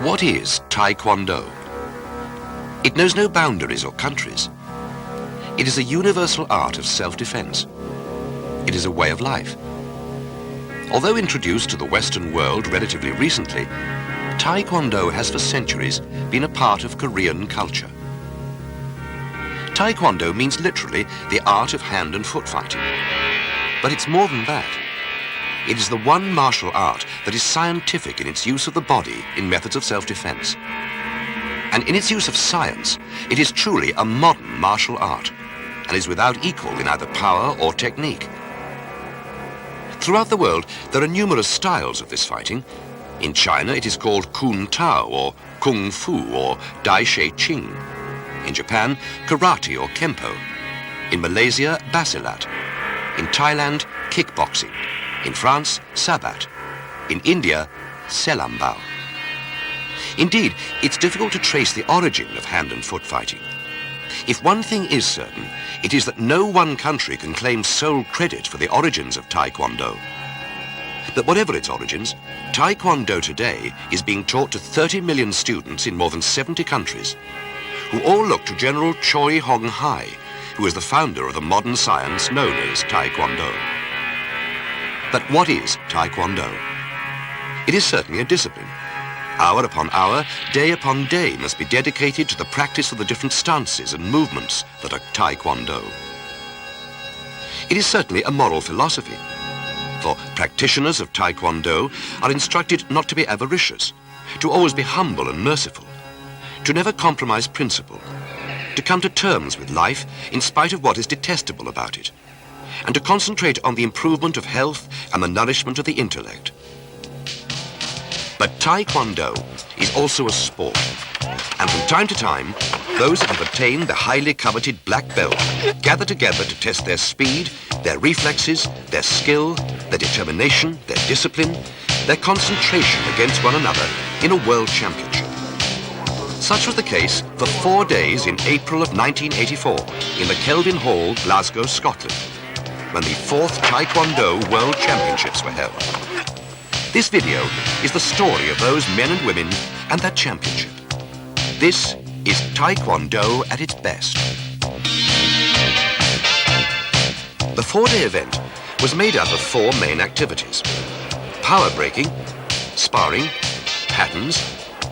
What is Taekwondo? It knows no boundaries or countries. It is a universal art of self-defense. It is a way of life. Although introduced to the Western world relatively recently, Taekwondo has for centuries been a part of Korean culture. Taekwondo means literally the art of hand and foot fighting. But it's more than that. It is the one martial art that is scientific in its use of the body in methods of self-defense. And in its use of science, it is truly a modern martial art and is without equal in either power or technique. Throughout the world, there are numerous styles of this fighting. In China, it is called Kun Tao or Kung Fu or Dai She Ching. In Japan, Karate or Kempo. In Malaysia, Basilat. In Thailand, kickboxing. In France, Sabat. In India, Selambao. Indeed, it's difficult to trace the origin of hand and foot fighting. If one thing is certain, it is that no one country can claim sole credit for the origins of Taekwondo. But whatever its origins, Taekwondo today is being taught to 30 million students in more than 70 countries, who all look to General Choi Hong Hai, who is the founder of the modern science known as Taekwondo. But what is Taekwondo? It is certainly a discipline. Hour upon hour, day upon day must be dedicated to the practice of the different stances and movements that are Taekwondo. It is certainly a moral philosophy, for practitioners of Taekwondo are instructed not to be avaricious, to always be humble and merciful, to never compromise principle, to come to terms with life in spite of what is detestable about it, and to concentrate on the improvement of health and the nourishment of the intellect. But Taekwondo is also a sport, and from time to time, those that have attained the highly coveted black belt gather together to test their speed, their reflexes, their skill, their determination, their discipline, their concentration against one another in a world championship. Such was the case for 4 days in April of 1984 in the Kelvin Hall, Glasgow, Scotland, when the 4th Taekwondo World Championships were held. This video is the story of those men and women and that championship. This is Taekwondo at its best. The 4-day event was made up of 4 main activities: power breaking, sparring, patterns,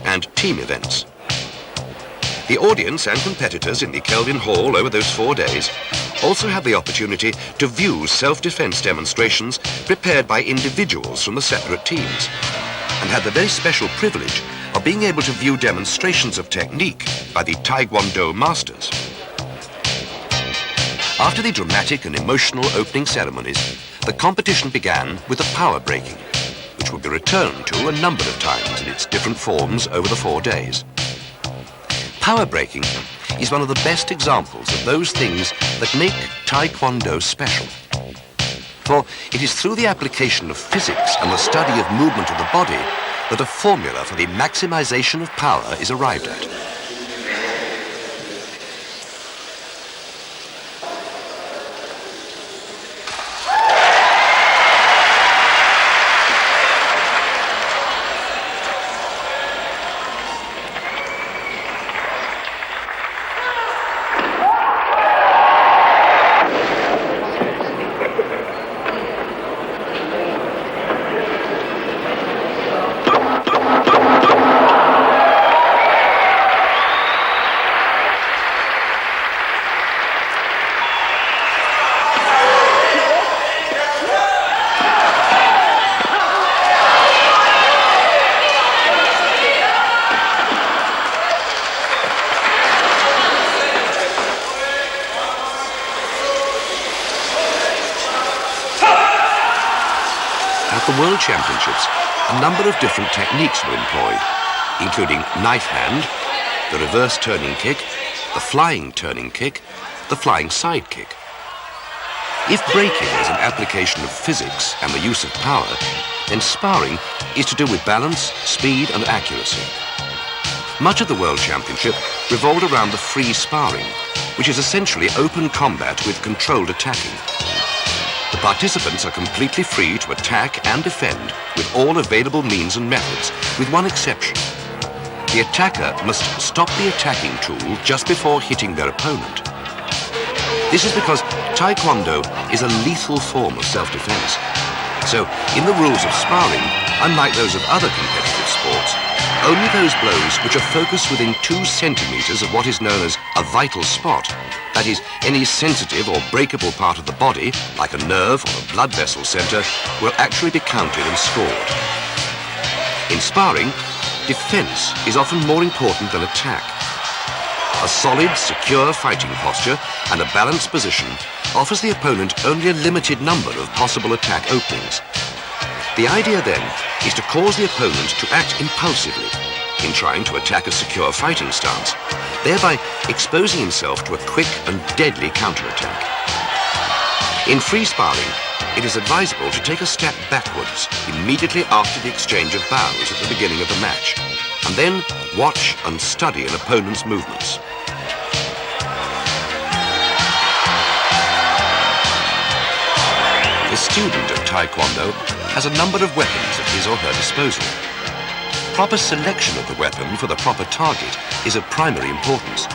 and team events. The audience and competitors in the Kelvin Hall over those 4 days also had the opportunity to view self-defense demonstrations prepared by individuals from the separate teams, and had the very special privilege of being able to view demonstrations of technique by the Taekwondo masters. After the dramatic and emotional opening ceremonies, the competition began with the power breaking, which would be returned to a number of times in its different forms over the 4 days. Power breaking is one of the best examples of those things that make Taekwondo special. For it is through the application of physics and the study of movement of the body that a formula for the maximization of power is arrived at. At the World Championships, a number of different techniques were employed, including knife hand, the reverse turning kick, the flying turning kick, the flying side kick. If breaking is an application of physics and the use of power, then sparring is to do with balance, speed and accuracy. Much of the World Championship revolved around the free sparring, which is essentially open combat with controlled attacking. The participants are completely free to attack and defend with all available means and methods, with one exception. the attacker must stop the attacking tool just before hitting their opponent. This is because Taekwondo is a lethal form of self-defense. So, in the rules of sparring, unlike those of other competitive sports, only those blows which are focused within 2 centimeters of what is known as a vital spot, that is, any sensitive or breakable part of the body, like a nerve or a blood vessel center, will actually be counted and scored. In sparring, defense is often more important than attack. A solid, secure fighting posture and a balanced position offers the opponent only a limited number of possible attack openings. The idea then is to cause the opponent to act impulsively in trying to attack a secure fighting stance, thereby exposing himself to a quick and deadly counterattack. In free sparring, it is advisable to take a step backwards immediately after the exchange of bows at the beginning of the match, and then watch and study an opponent's movements. The student of Taekwondo has a number of weapons at his or her disposal. Proper selection of the weapon for the proper target is of primary importance.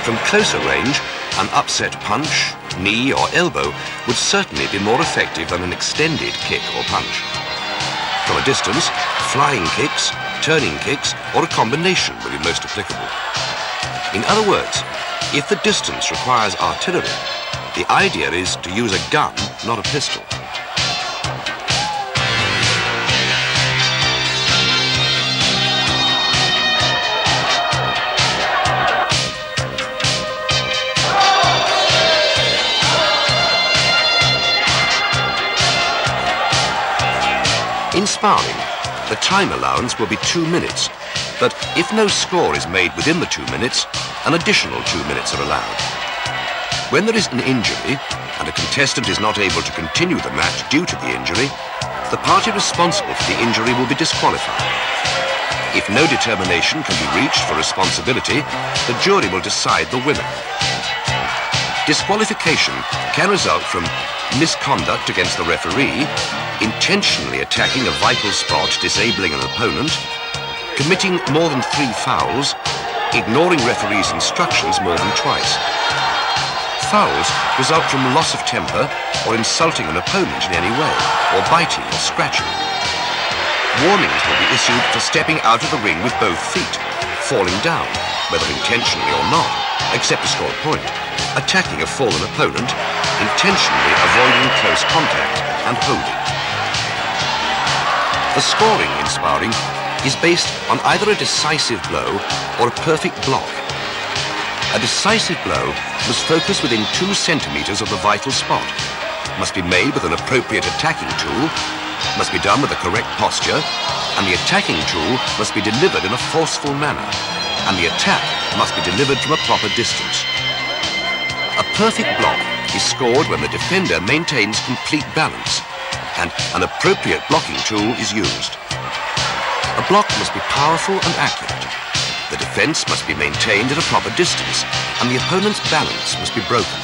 From closer range, an upset punch, knee or elbow would certainly be more effective than an extended kick or punch. From a distance, flying kicks, turning kicks, or a combination will be most applicable. In other words, if the distance requires artillery, the idea is to use a gun, not a pistol. In sparring, the time allowance will be 2 minutes, but if no score is made within the 2 minutes, an additional 2 minutes are allowed. When there is an injury and a contestant is not able to continue the match due to the injury, the party responsible for the injury will be disqualified. If no determination can be reached for responsibility, the jury will decide the winner. Disqualification can result from misconduct against the referee, intentionally attacking a vital spot, disabling an opponent, committing more than 3 fouls, ignoring referee's instructions more than twice. Fouls result from loss of temper or insulting an opponent in any way, or biting or scratching. Warnings will be issued for stepping out of the ring with both feet, falling down, whether intentionally or not, except to score a point, attacking a fallen opponent, intentionally avoiding close contact, and holding. The scoring in sparring is based on either a decisive blow or a perfect block. A decisive blow must focus within 2 centimeters of the vital spot, must be made with an appropriate attacking tool, must be done with the correct posture, and the attacking tool must be delivered in a forceful manner, and the attack must be delivered from a proper distance. A perfect block is scored when the defender maintains complete balance, and an appropriate blocking tool is used. A block must be powerful and accurate. The defense must be maintained at a proper distance, and the opponent's balance must be broken.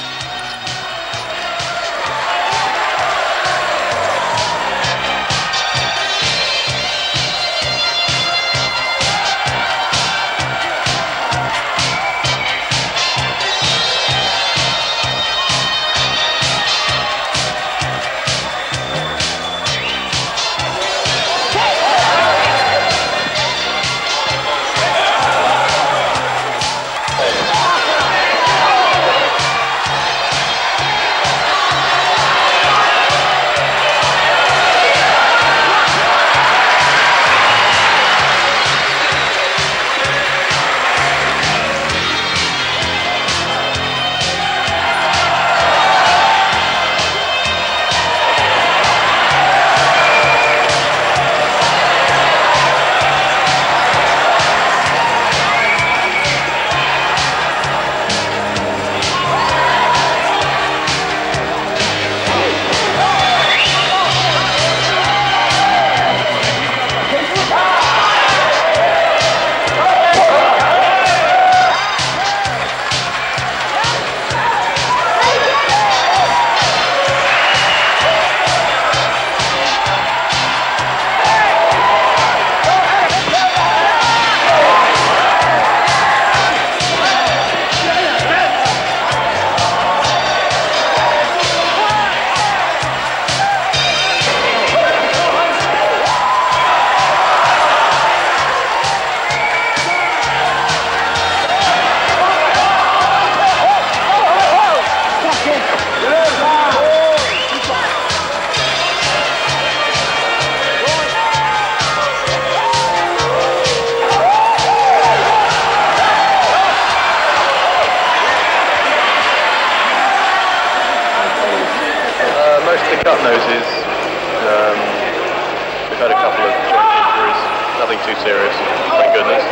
We've had a couple of joint injuries, nothing too serious, thank goodness.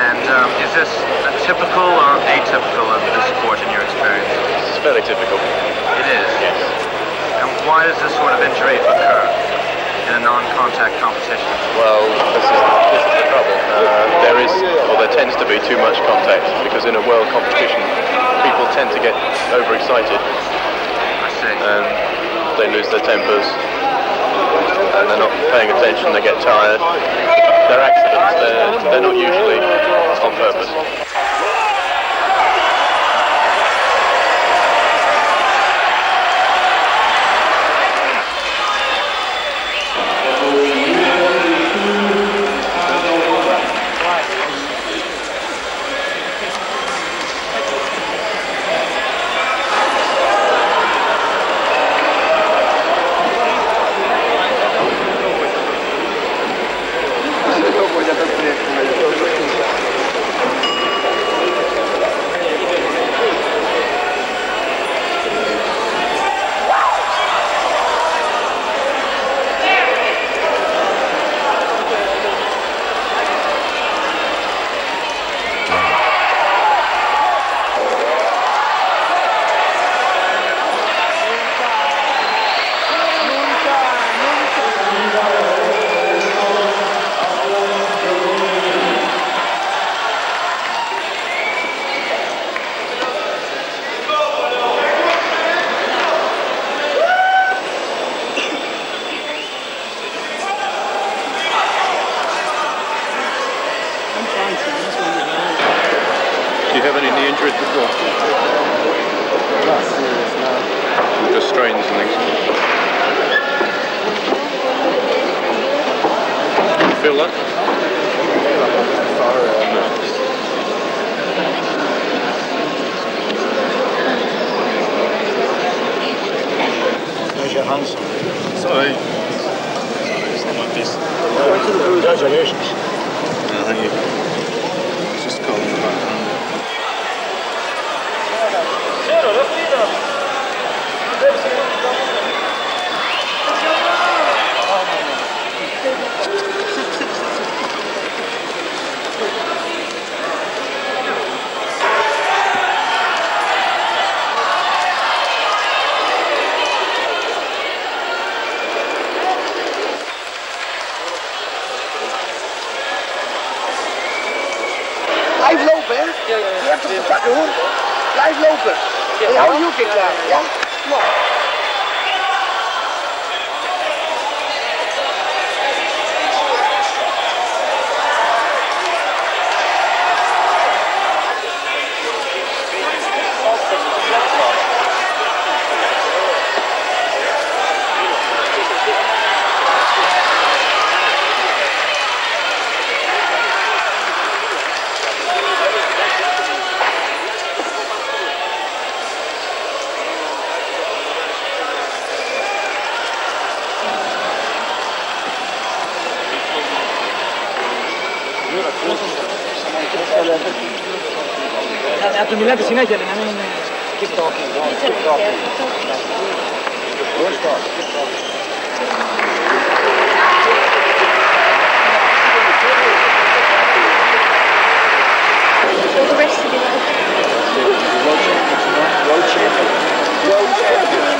And is this a typical or atypical of this sport in your experience? It's fairly typical. It is? Yes. And why does this sort of injury occur in a non-contact competition? Well, this is the trouble. There tends to be too much contact, because in a world competition, people tend to get overexcited. I see. And they lose their tempers, and they're not paying attention, they get tired. They're accidents, they're not usually on purpose. Do you have any knee injuries before? Not serious, no. Just strains and things? You feel that? How's your hands? Sorry. Something like this. Congratulations. Thank you. It's just cold in the background. Blijf lopen, hè? Je hebt hem te pakken, hoor. Blijf lopen. Ja, hou je ook klaar. Ja? Kom op. Attumilato συνέχεια, να μην keep talking. Keep talking. Don't stop. Keep talking. The rest of it. World champion. World champion.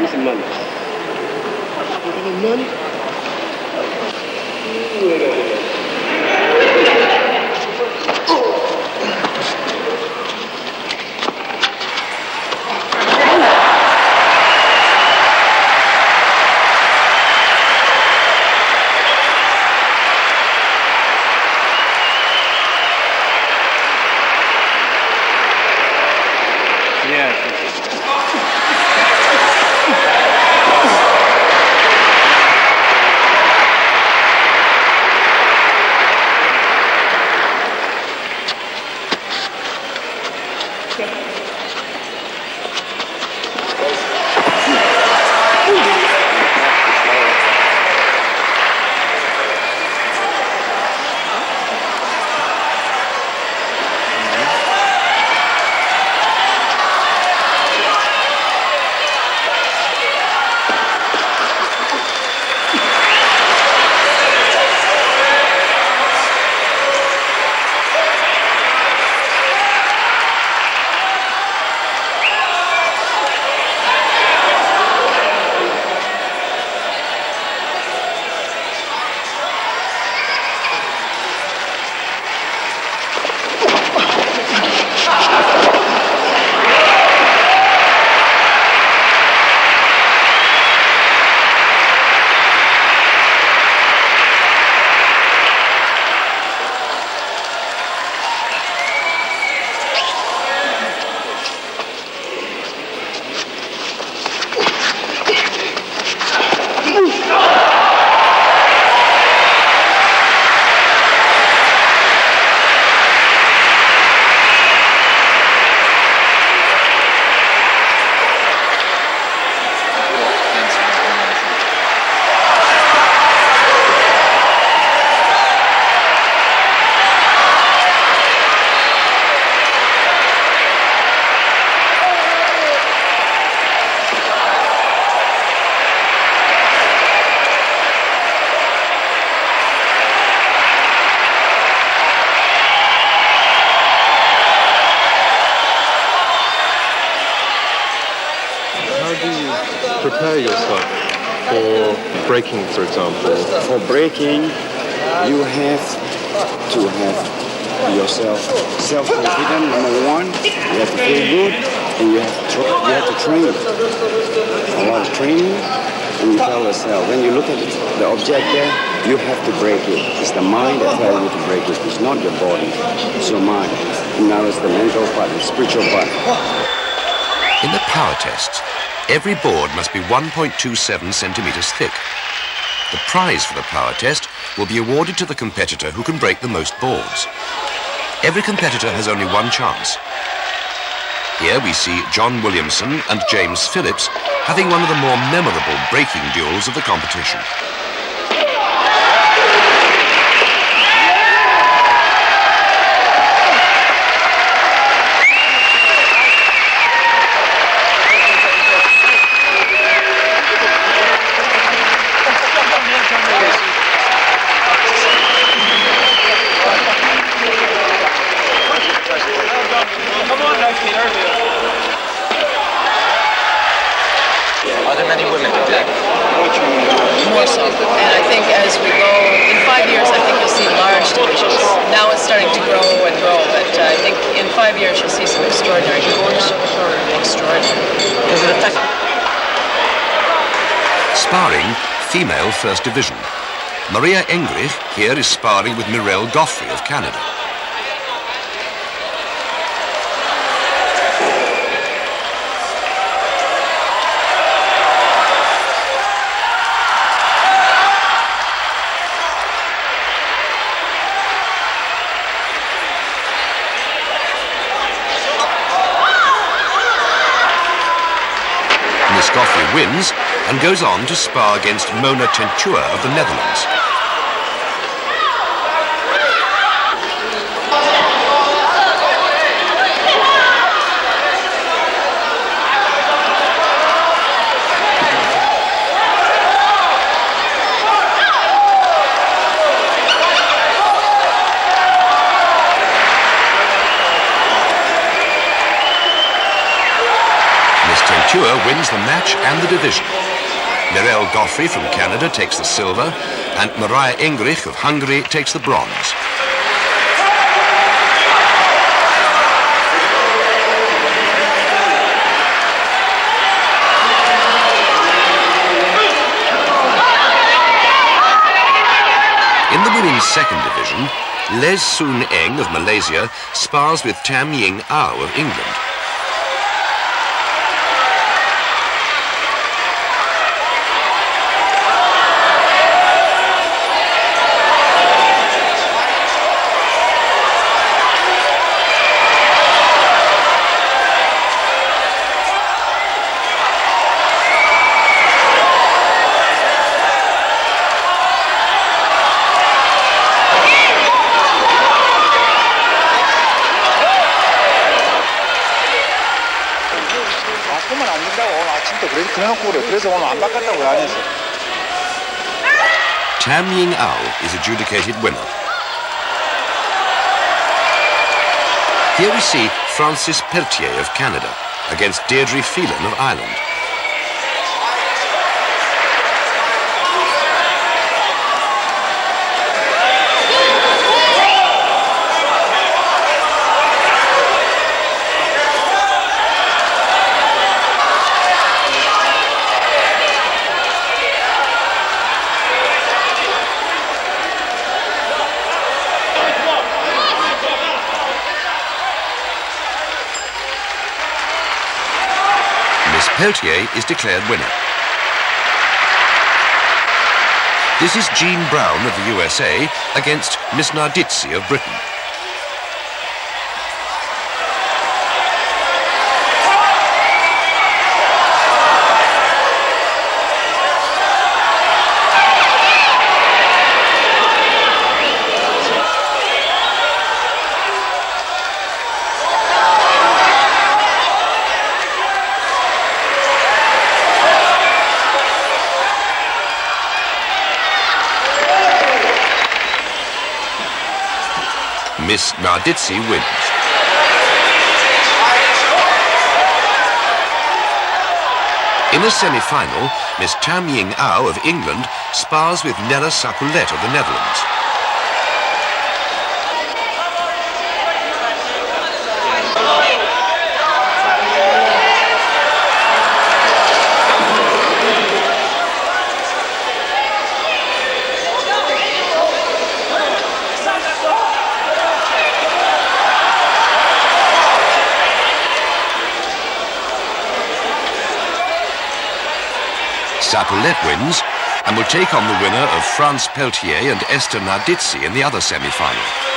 This is money. Money? Prepare yourself for breaking, for example? For breaking, you have to have yourself self-confident, number one. You have to feel good, and you have to train. A lot of training, and you tell yourself, when you look at the object there, you have to break it. It's the mind that tells you to break it. It's not your body, it's your mind. And now it's the mental part, the spiritual part. In the power tests, every board must be 1.27 centimeters thick. The prize for the power test will be awarded to the competitor who can break the most boards. Every competitor has only one chance. Here we see John Williamson and James Phillips having one of the more memorable breaking duels of the competition. Are there many women in that? More so. And I think as we go, in 5 years, I think you'll see large divisions. Now it's starting to grow and grow, but I think in 5 years you'll see some extraordinary divisions. Extraordinary. Does it affect? Sparring, female first division. Maria Engrich here is sparring with Mirelle Goffrey of Canada. Miss Goffrey wins and goes on to spar against Mona Tentua of the Netherlands. Couture wins the match and the division. Mirelle Goffrey from Canada takes the silver, and Maria Engrich of Hungary takes the bronze. In the women's second division, Les Soon Eng of Malaysia spars with Tam Ying Ao of England. Tam Ying Ao is adjudicated winner. Here we see Frances Peltier of Canada against Deirdre Phelan of Ireland. Peltier is declared winner. This is Jean Brown of the USA against Miss Nardizzi of Britain. Miss Nardizzi wins. In a semi-final, Miss Tam Ying Ao of England spars with Nella Sapoulet of the Netherlands. Sapoulet wins and will take on the winner of France Peltier and Esther Nardizzi in the other semi-final.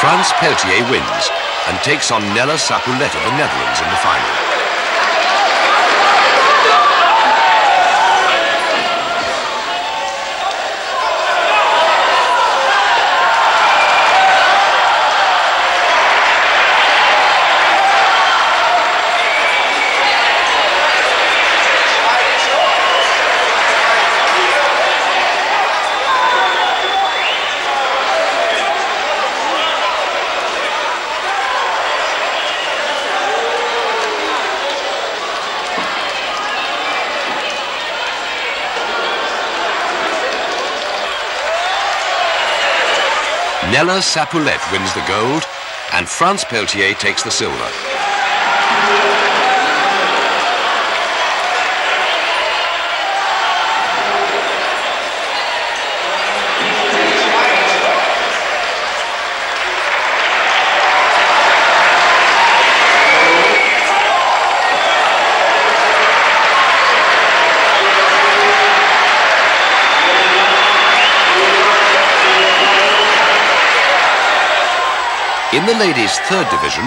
France Peltier wins and takes on Nella Sapoulet of the Netherlands in the final. Nella Sapoulet wins the gold and France Peltier takes the silver. In the ladies' third division,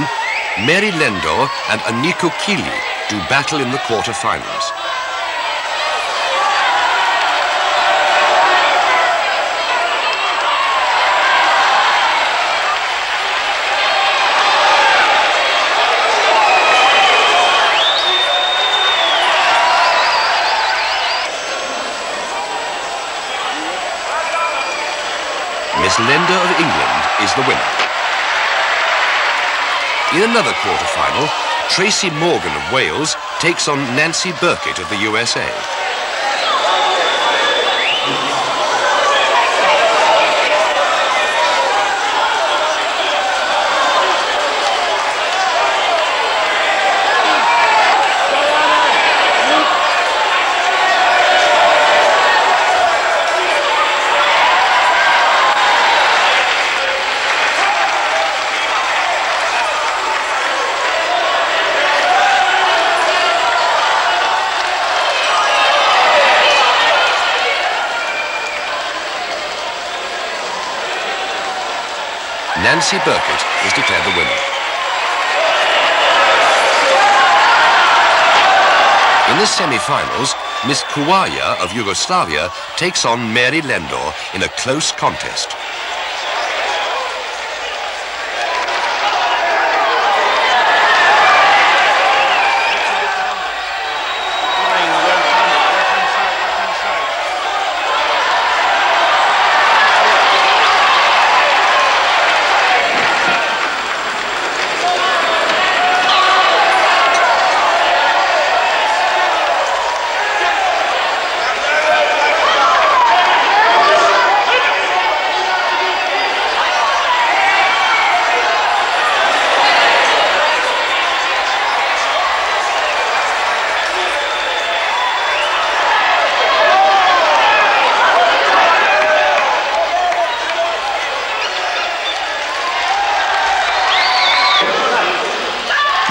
Mary Lendor and Aniko Kili do battle in the quarter-finals. Miss Lender of England is the winner. In another quarter-final, Tracy Morgan of Wales takes on Nancy Burkett of the USA. Nancy Burkett is declared the winner. In the semi-finals, Miss Kruaya of Yugoslavia takes on Mary Lendor in a close contest.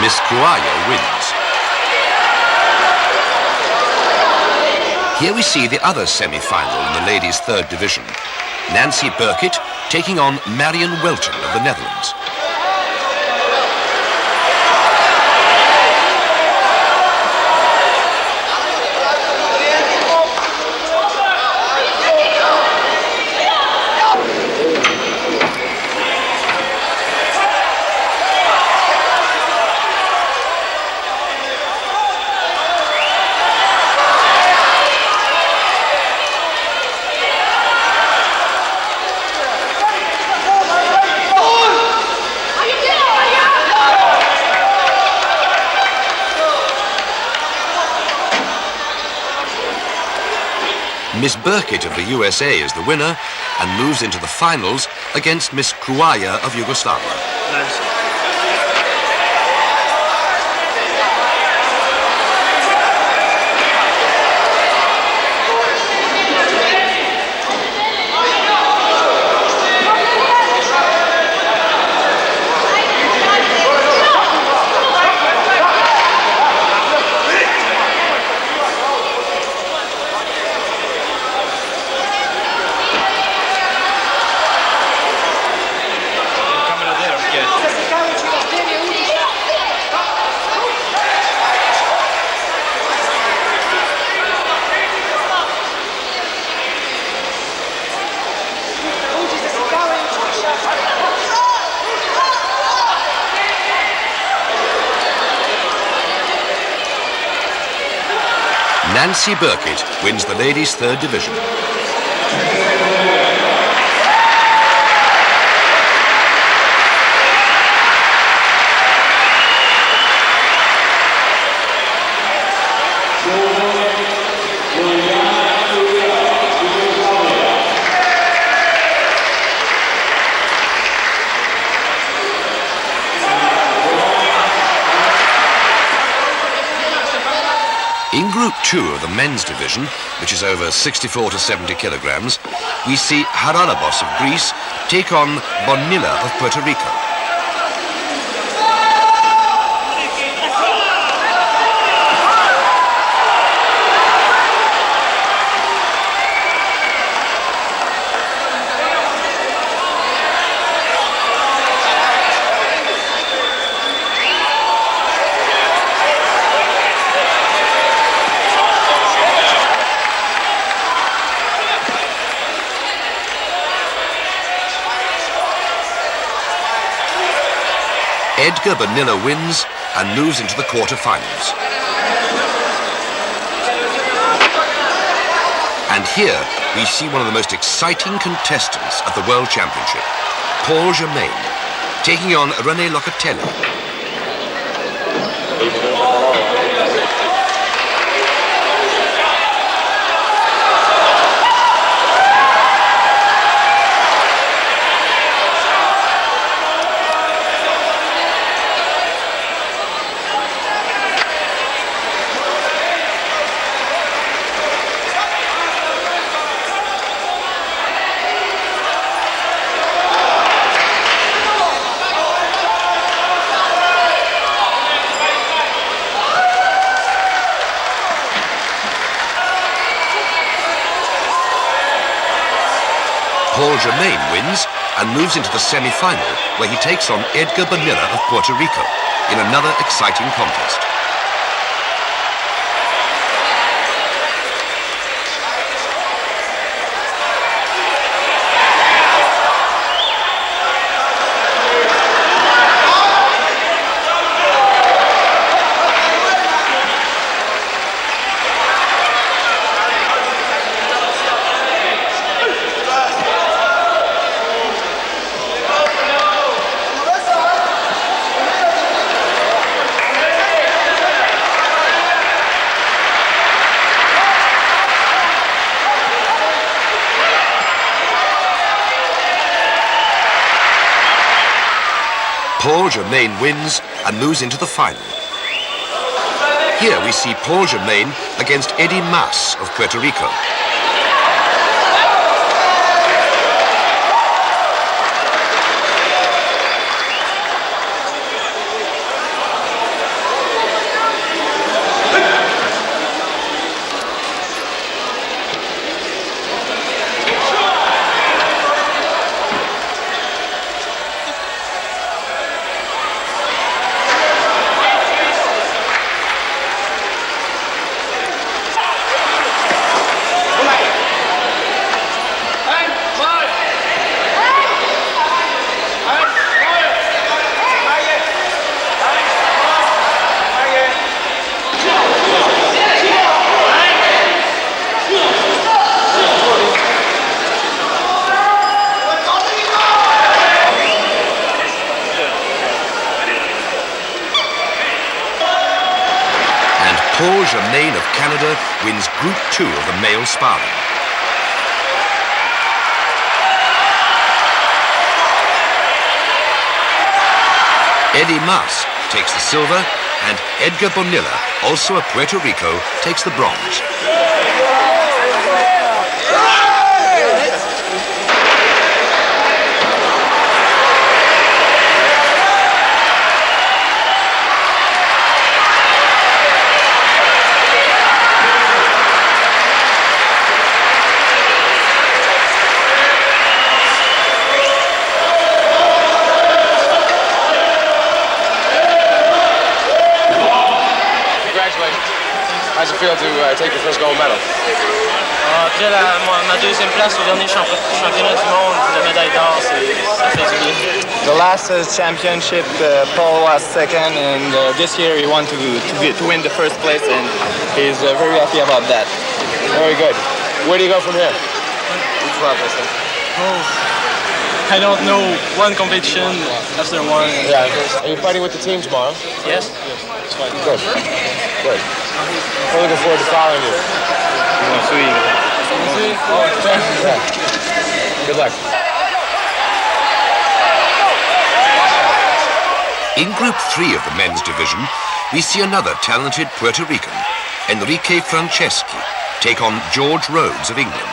Miss Kruaya wins. Here we see the other semi-final in the ladies' third division. Nancy Burkett taking on Marion Welton of the Netherlands. Miss Burkett of the USA is the winner and moves into the finals against Miss Kruaya of Yugoslavia. Nancy Burkett wins the ladies' third division. In Group 2 of the men's division, which is over 64 to 70 kilograms, we see Haralabos of Greece take on Bonilla of Puerto Rico. Edgar Bonilla wins and moves into the quarter-finals. And here we see one of the most exciting contestants at the World Championship, Paul Germain, taking on René Locatelli. Paul Germain wins and moves into the semi-final, where he takes on Edgar Bonilla of Puerto Rico in another exciting contest. Paul Germain wins and moves into the final. Here we see Paul Germain against Eddie Mas of Puerto Rico. Paul Germain of Canada wins Group 2 of the male sparring. Eddie Mas takes the silver, and Edgar Bonilla, also of Puerto Rico, takes the bronze. How's it feel to take your first gold medal? Après ma deuxième place au dernier championnat du monde, la médaille d'or, ça fait du bien. The last championship, Paul was second, and this year he wanted to win the first place, and he's very happy about that. Very good. Where do you go from here? I don't know. One competition after one. Yeah. Are you fighting with the team tomorrow? Yes. Good. Good. We're looking forward to following you. Good luck. In Group 3 of the men's division, we see another talented Puerto Rican, Enrique Franceschi, take on George Rhodes of England.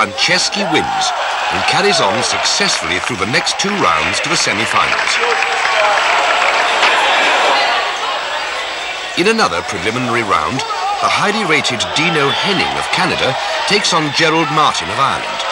Franceschi wins and carries on successfully through the next 2 rounds to the semi-finals. In another preliminary round, the highly rated Dino Henning of Canada takes on Gerald Martin of Ireland.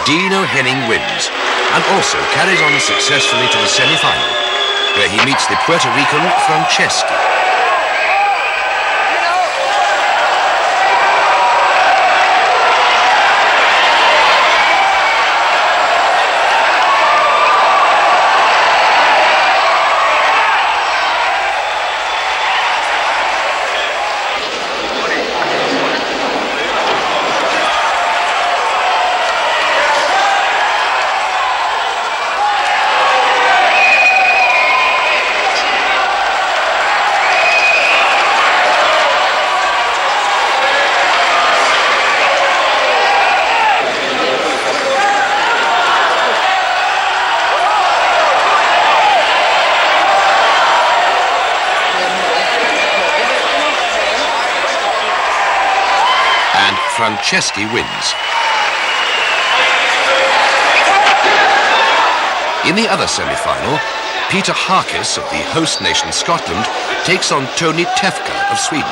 Dino Henning wins and also carries on successfully to the semi-final, where he meets the Puerto Rican Franceschi. Franceschi wins. In the other semi-final, Peter Harkis of the host nation Scotland takes on Tony Tefka of Sweden.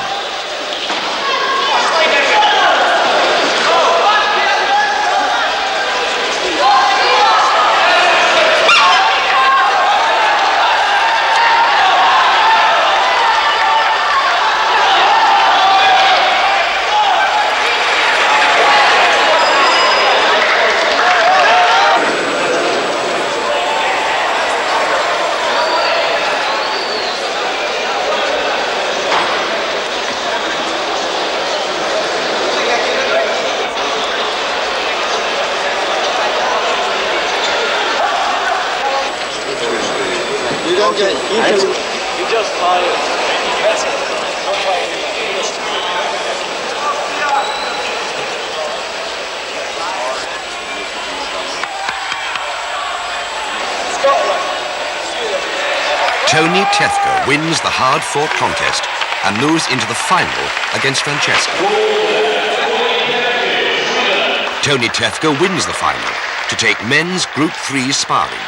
You just tired. That's it. Tony Tefka wins the hard-fought contest and moves into the final against Franceschi. Tony Tefka wins the final to take men's Group 3 sparring.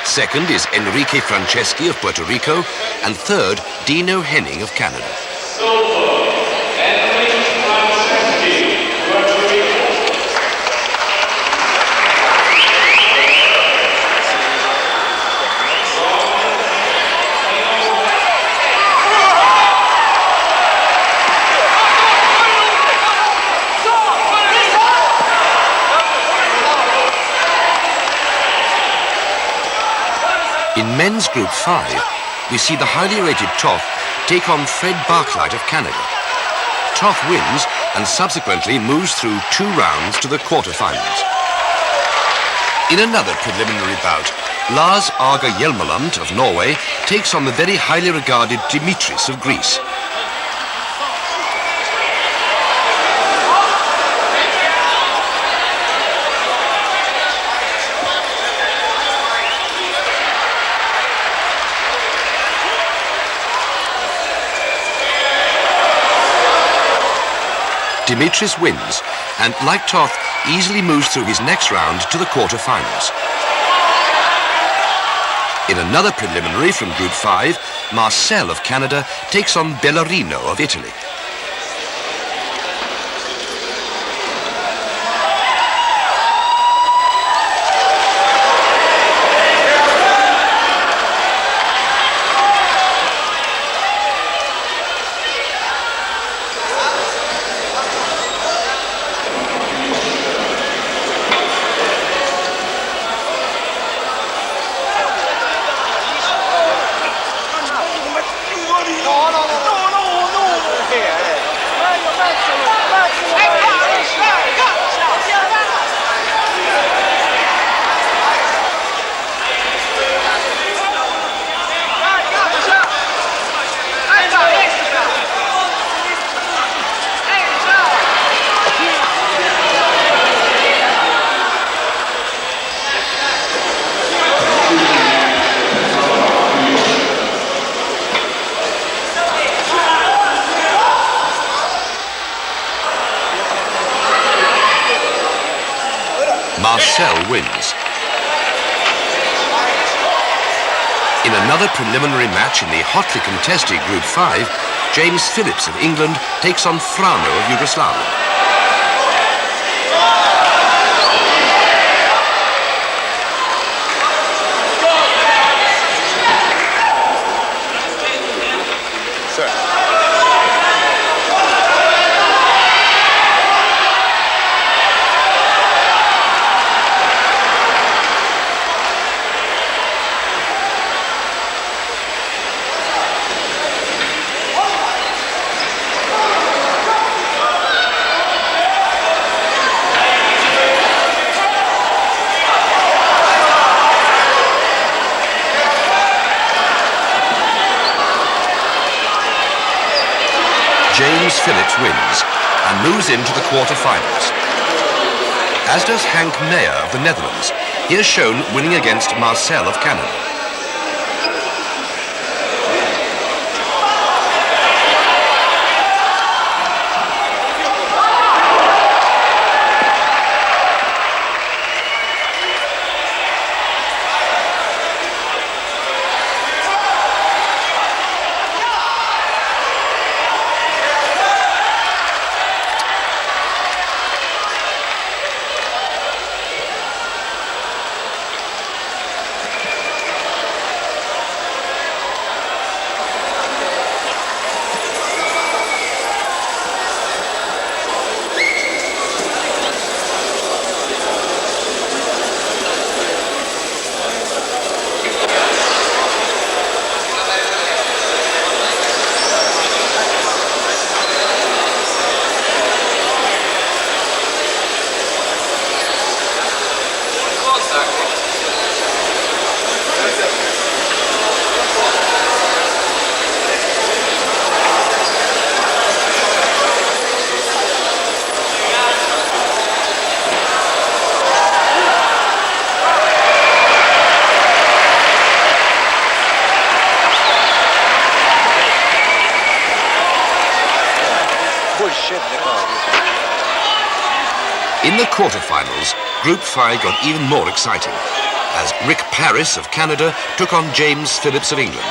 Second is Enrique Franceschi of Puerto Rico, and third, Dino Henning of Canada. In men's Group 5, we see the highly rated Toth take on Fred Barclay of Canada. Toth wins and subsequently moves through 2 rounds to the quarter-finals. In another preliminary bout, Lars Arge Hjelmeland of Norway takes on the very highly regarded Dimitris of Greece. Dimitris wins, and like Toth, easily moves through his next round to the quarter-finals. In another preliminary from Group 5, Marcel of Canada takes on Bellarino of Italy. Marcel wins. In another preliminary match in the hotly contested Group 5, James Phillips of England takes on Frano of Yugoslavia. James Phillips wins and moves into the quarter-finals. As does Hank Meyer of the Netherlands, here shown winning against Marcel of Canada. In the quarter-finals, Group 5 got even more exciting, as Rick Paris of Canada took on James Phillips of England.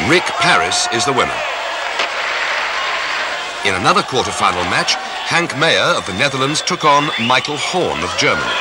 Rick Paris is the winner. In another quarter-final match, Hank Meyer of the Netherlands took on Michael Horn of Germany.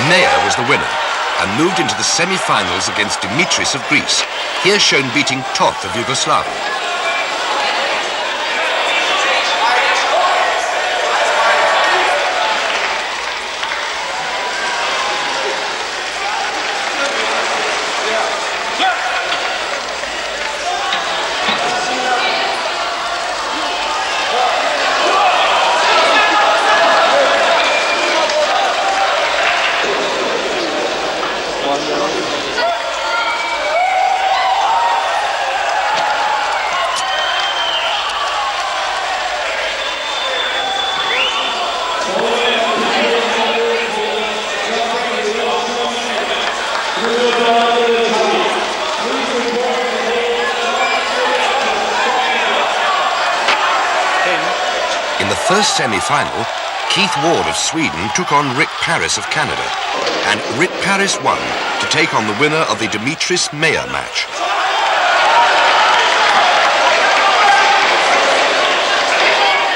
Meyer was the winner and moved into the semi-finals against Dimitris of Greece, here shown beating Toth of Yugoslavia. In the first semi-final, Keith Ward of Sweden took on Rick Paris of Canada, and Rick Paris won to take on the winner of the Dimitris Meyer match.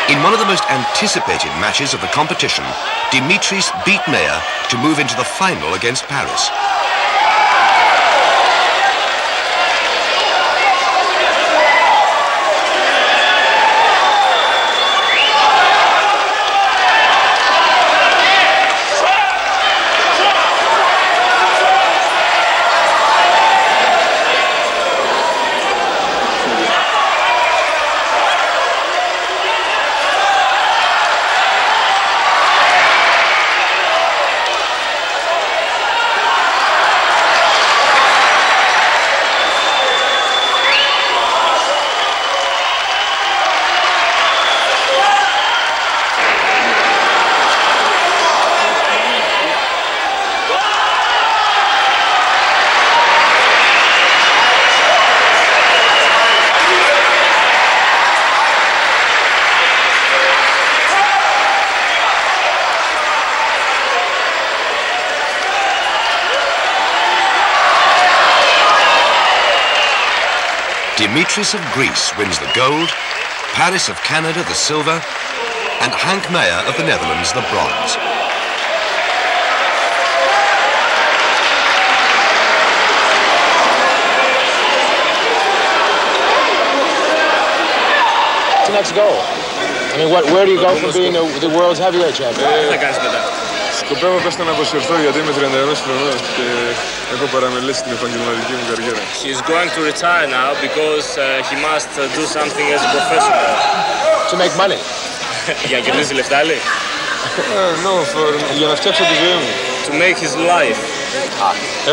In one of the most anticipated matches of the competition, Dimitris beat Meyer to move into the final against Paris. Dimitris of Greece wins the gold, Paris of Canada the silver, and Hank Meyer of the Netherlands the bronze. What's the next goal? I mean, where do you go from being the world's heavyweight champion? Σκοπεύω πες να αποσυρθώ γιατί είμαι 31 χρονών και έχω παραμελήσει την επαγγελματική μου καριέρα. He's going to retire now because he must do something as a professional. To make money. Για να κερδίσει λεφτά, λέει. No, για να φτιάξω τη ζωή μου. To make his life.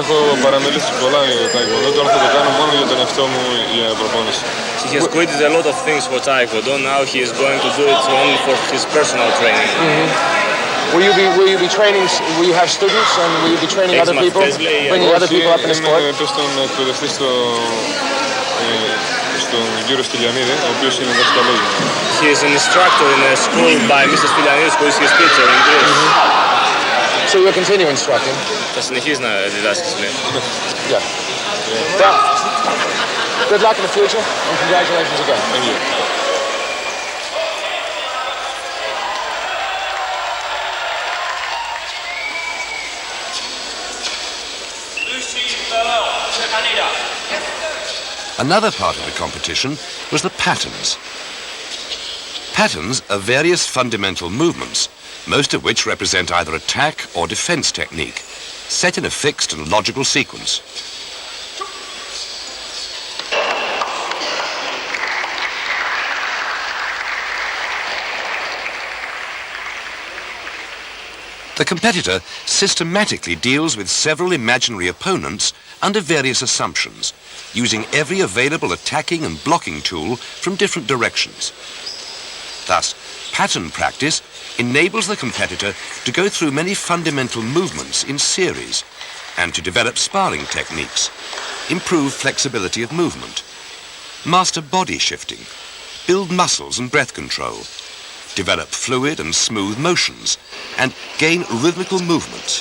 Έχω παραμελήσει πολλά για το taekwondo, τώρα θα το κάνω μόνο για τον εαυτό μου για προπόνηση. He has quitted a lot of things for taekwondo, now he is going to do it only for his personal training. Will you be training, will you have students and will you be training other people, bringing other people up in the sport? Είμαι στον εκπαιδευτή στον κύριο Στυλιανίδη, ο οποίος είναι δασκαλός μου. He is an instructor in a school by Mr. Stylianidis, who is his teacher in Greece. So you'll continue instructing? Θα συνεχίσει να διδάσκεις, ναι. Yeah. Well, good luck in the future and congratulations again. Thank you. Another part of the competition was the patterns. Patterns are various fundamental movements, most of which represent either attack or defense technique, set in a fixed and logical sequence. The competitor systematically deals with several imaginary opponents under various assumptions, using every available attacking and blocking tool from different directions. Thus, pattern practice enables the competitor to go through many fundamental movements in series and to develop sparring techniques, improve flexibility of movement, master body shifting, build muscles and breath control, develop fluid and smooth motions, and gain rhythmical movements.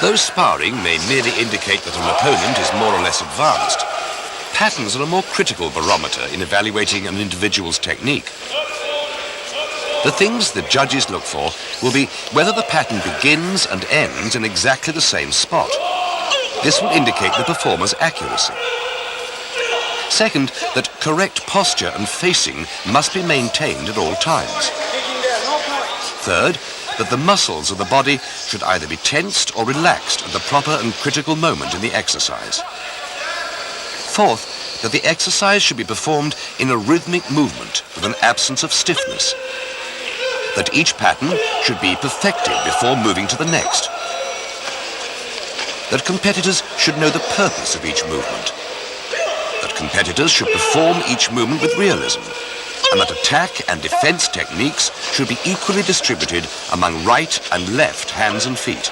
Though sparring may merely indicate that an opponent is more or less advanced, patterns are a more critical barometer in evaluating an individual's technique. The things the judges look for will be whether the pattern begins and ends in exactly the same spot. This will indicate the performer's accuracy. Second, that correct posture and facing must be maintained at all times. Third, that the muscles of the body should either be tensed or relaxed at the proper and critical moment in the exercise. Fourth, that the exercise should be performed in a rhythmic movement with an absence of stiffness. That each pattern should be perfected before moving to the next. That competitors should know the purpose of each movement. That competitors should perform each movement with realism. And that attack and defense techniques should be equally distributed among right and left hands and feet.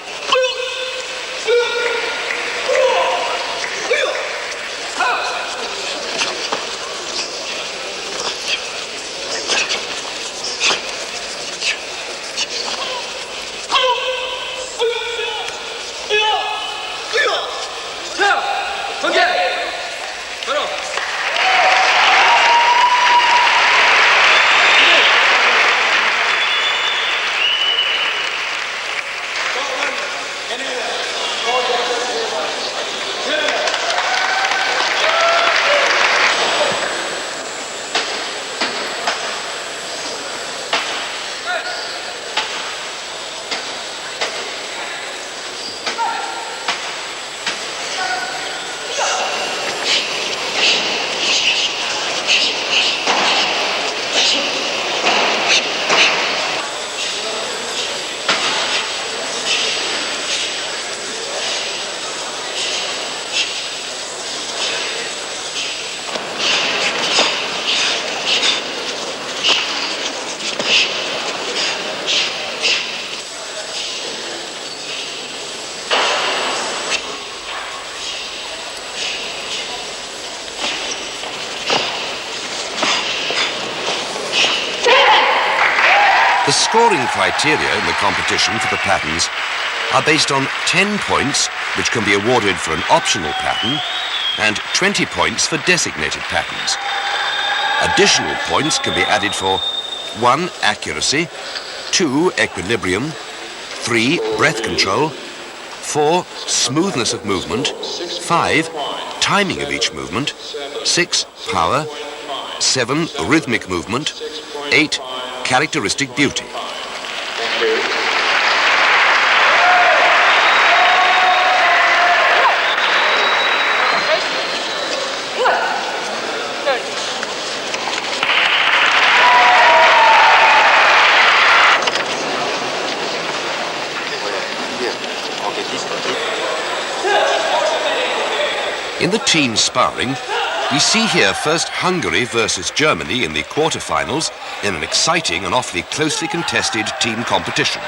The scoring criteria in the competition for the patterns are based on 10 points, which can be awarded for an optional pattern, and 20 points for designated patterns. Additional points can be added for 1. Accuracy, 2. Equilibrium, 3. Breath control, 4. Smoothness of movement, 5. Timing of each movement, 6. Power, 7. Rhythmic movement, 8. Characteristic beauty. In the team sparring, we see here first Hungary versus Germany in the quarterfinals in an exciting and awfully closely contested team competition.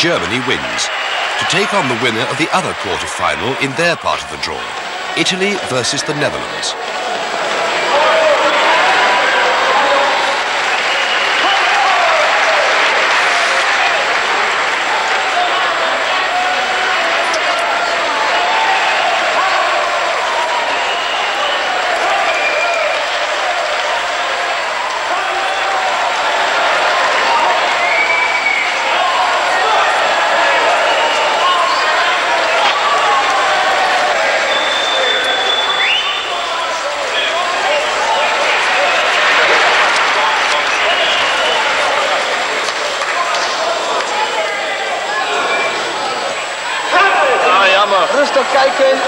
Germany wins, to take on the winner of the other quarter-final in their part of the draw, Italy versus the Netherlands. Rustig kijken.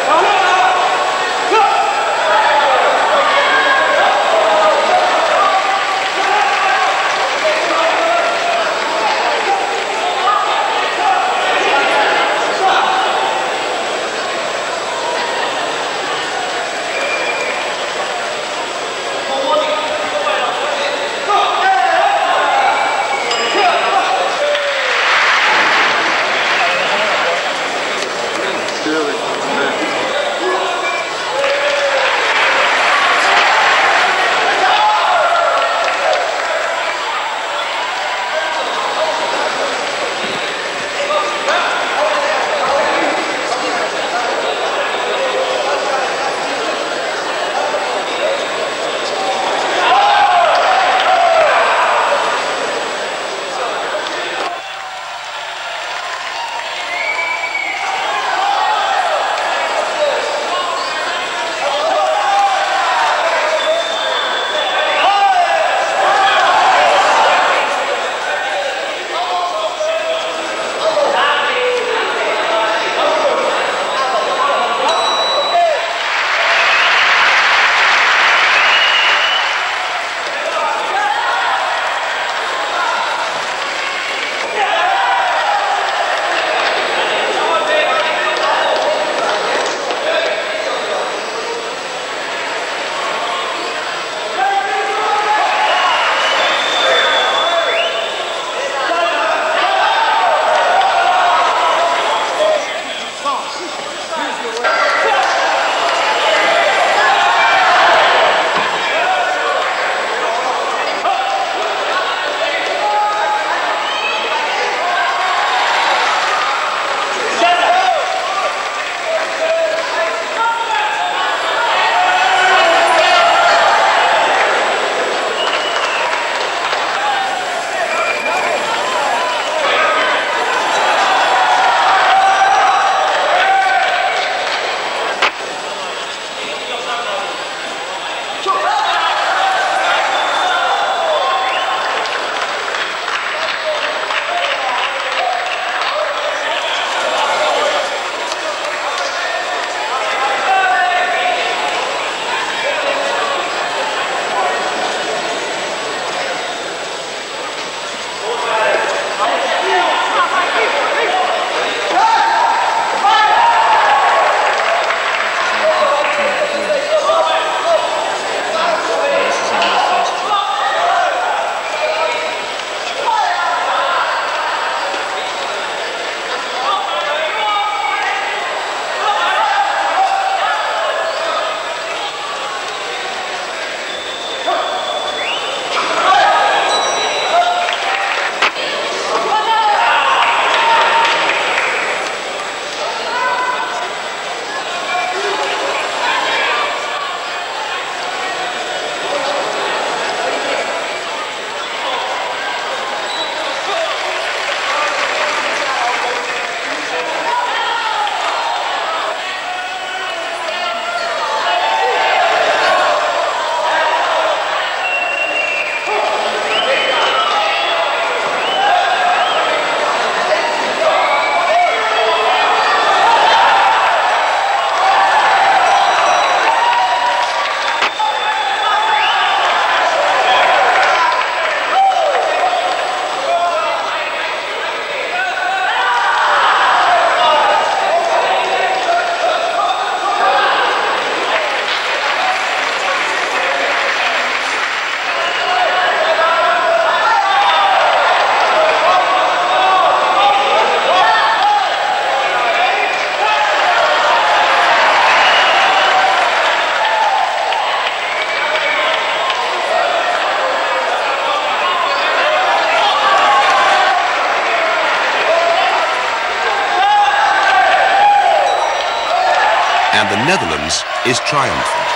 and the Netherlands is triumphant.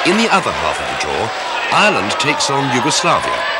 In the other half of the draw, Ireland takes on Yugoslavia.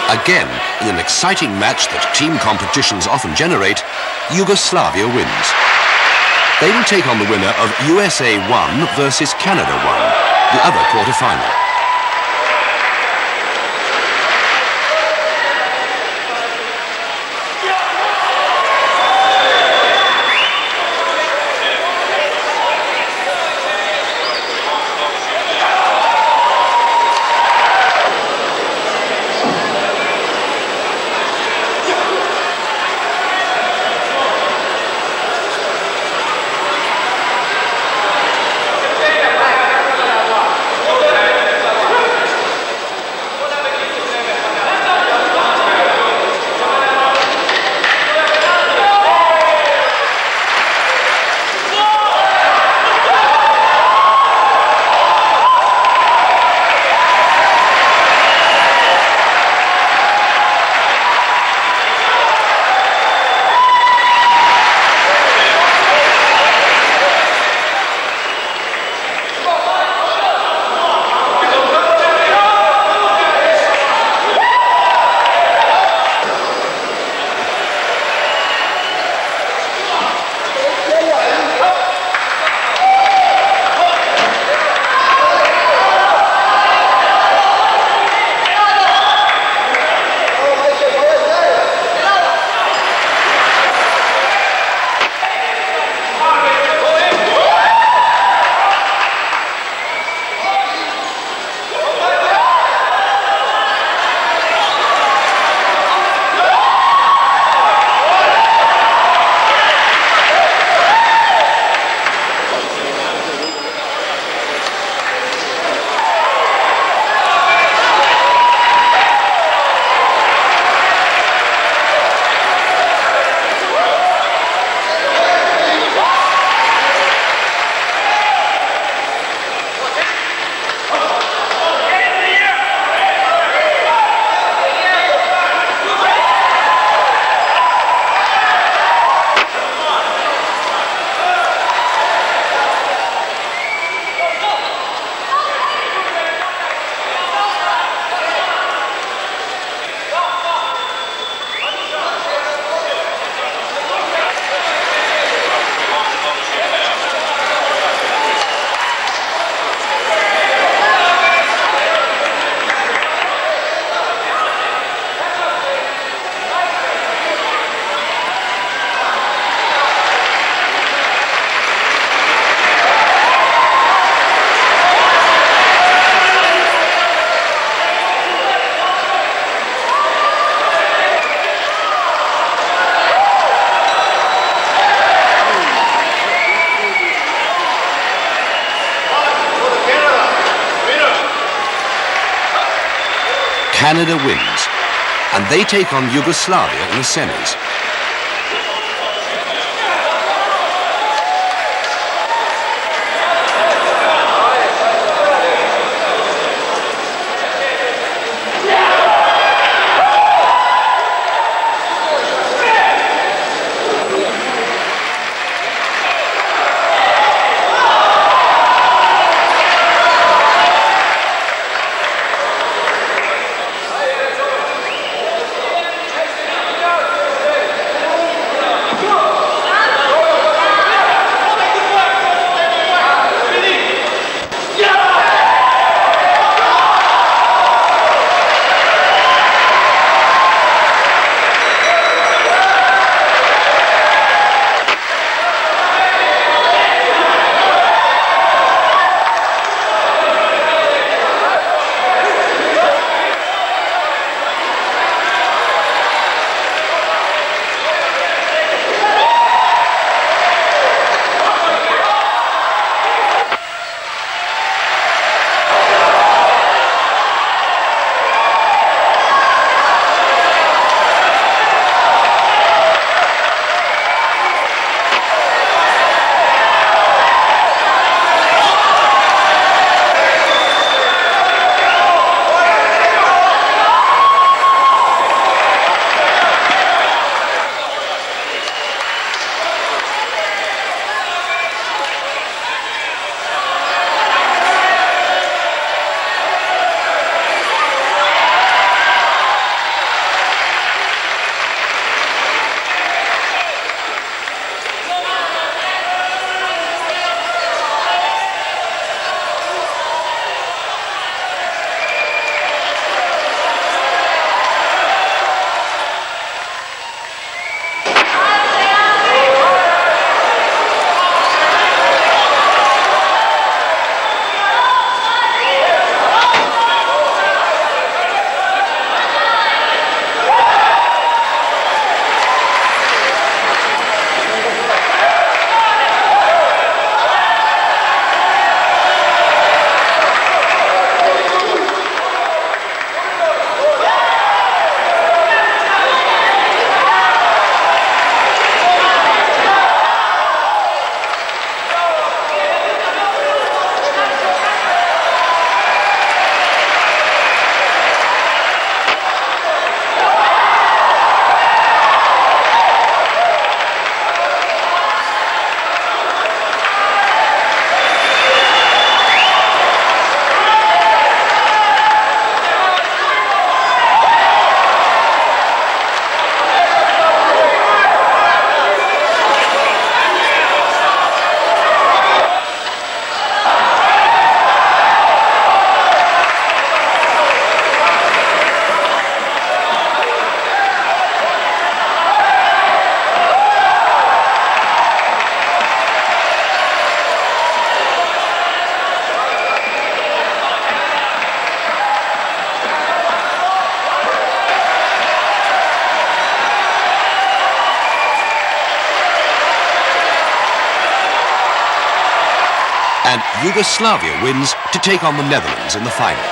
Again, in an exciting match that team competitions often generate, Yugoslavia wins. They will take on the winner of USA 1 versus Canada 1, the other quarter-final. Canada wins, and they take on Yugoslavia in the semis. And Yugoslavia wins to take on the Netherlands in the final.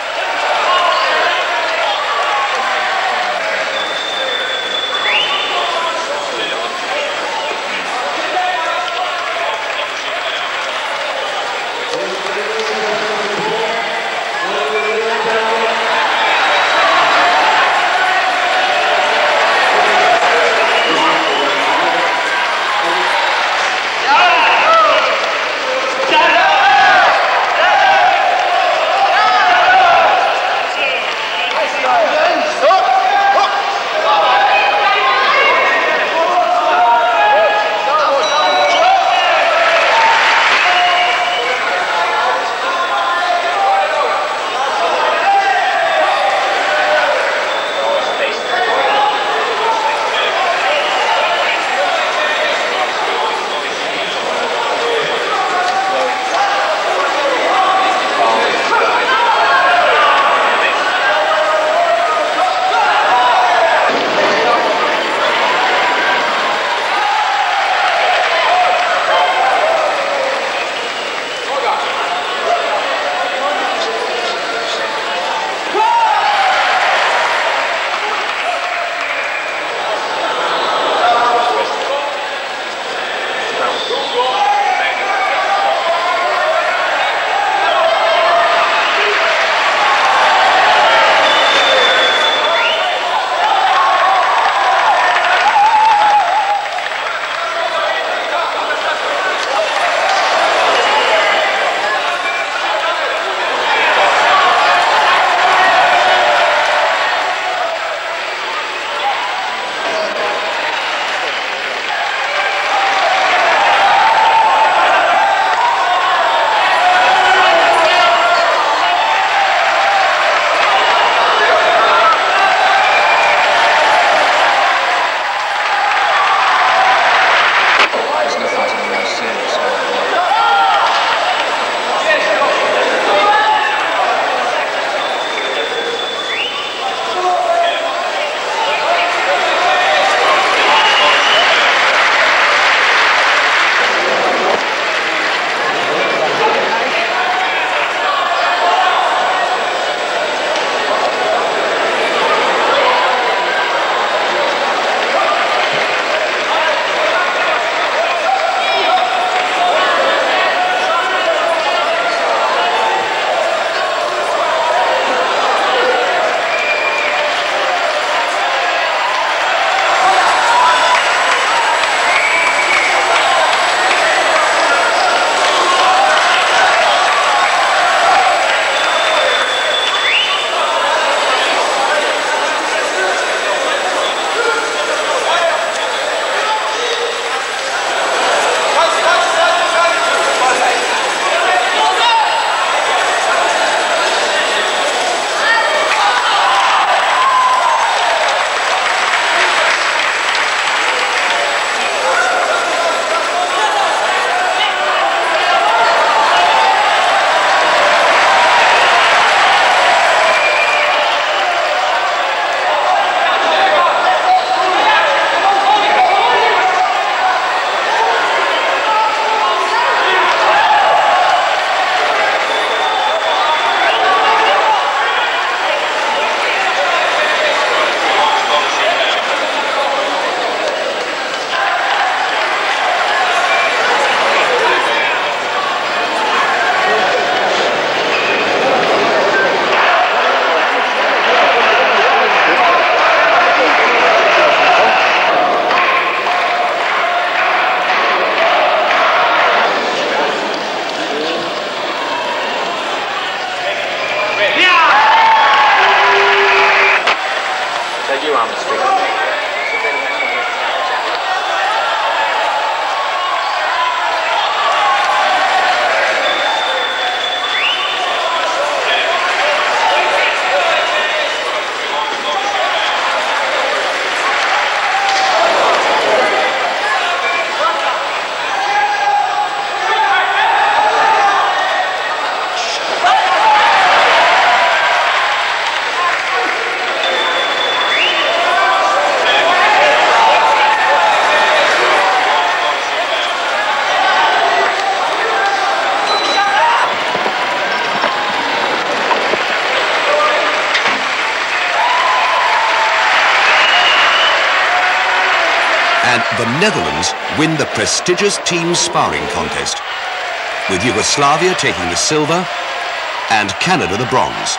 the Netherlands win the prestigious team sparring contest, with Yugoslavia taking the silver and Canada the bronze.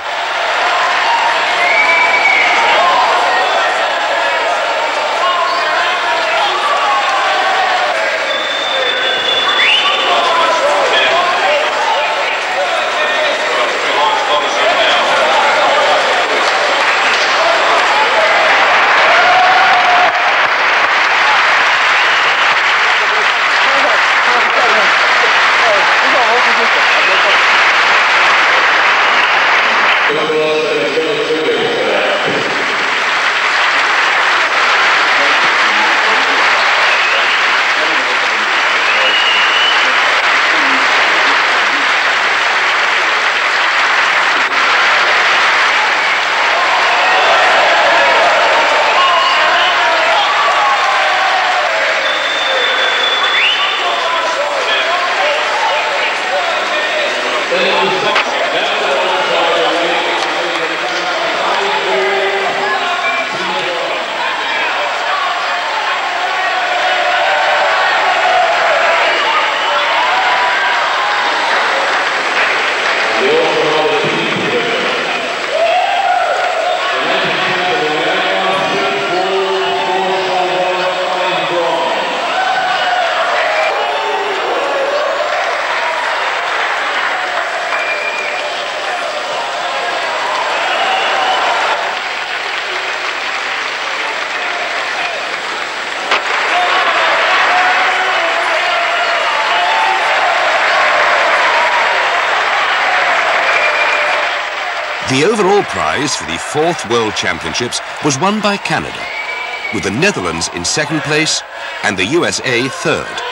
The overall prize for the 4th World Championships was won by Canada, with the Netherlands in 2nd place and the USA 3rd.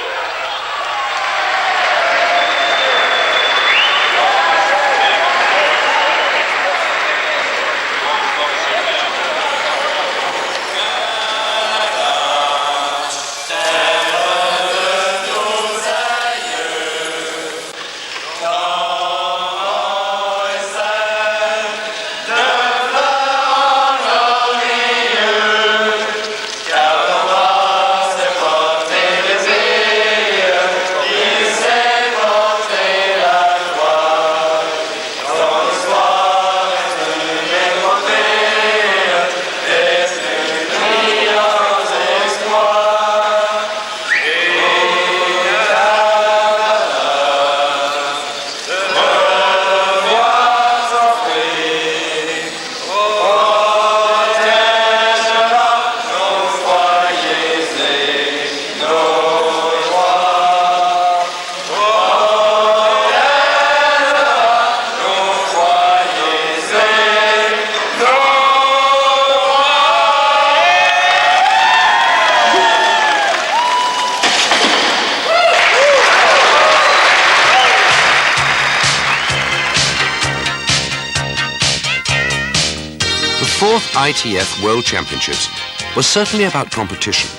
The 4th ITF World Championships was certainly about competition.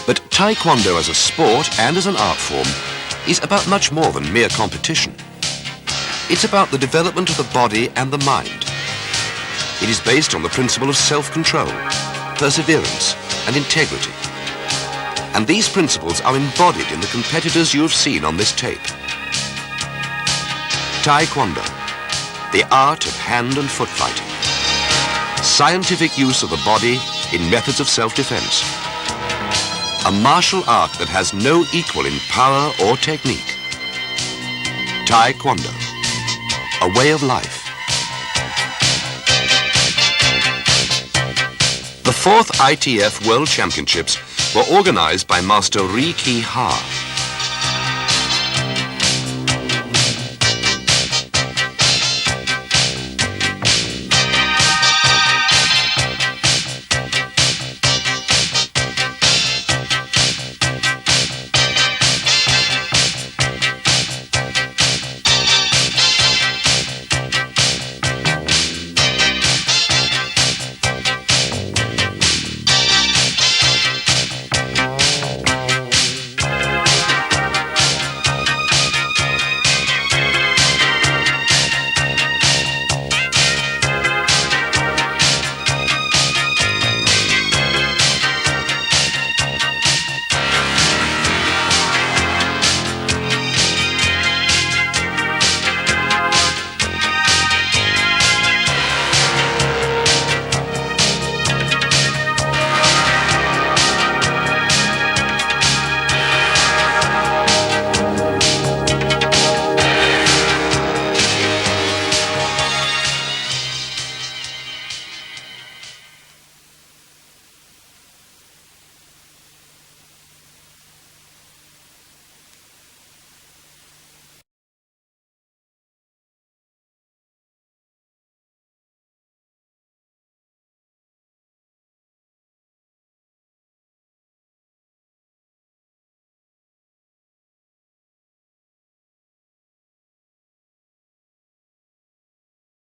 But Taekwondo as a sport and as an art form is about much more than mere competition. It's about the development of the body and the mind. It is based on the principle of self-control, perseverance, and integrity. And these principles are embodied in the competitors you have seen on this tape. Taekwondo, the art of hand and foot fighting. Scientific use of the body in methods of self-defense. A martial art that has no equal in power or technique. Taekwondo, a way of life. The 4th ITF World Championships were organized by Master Ri Ki Ha,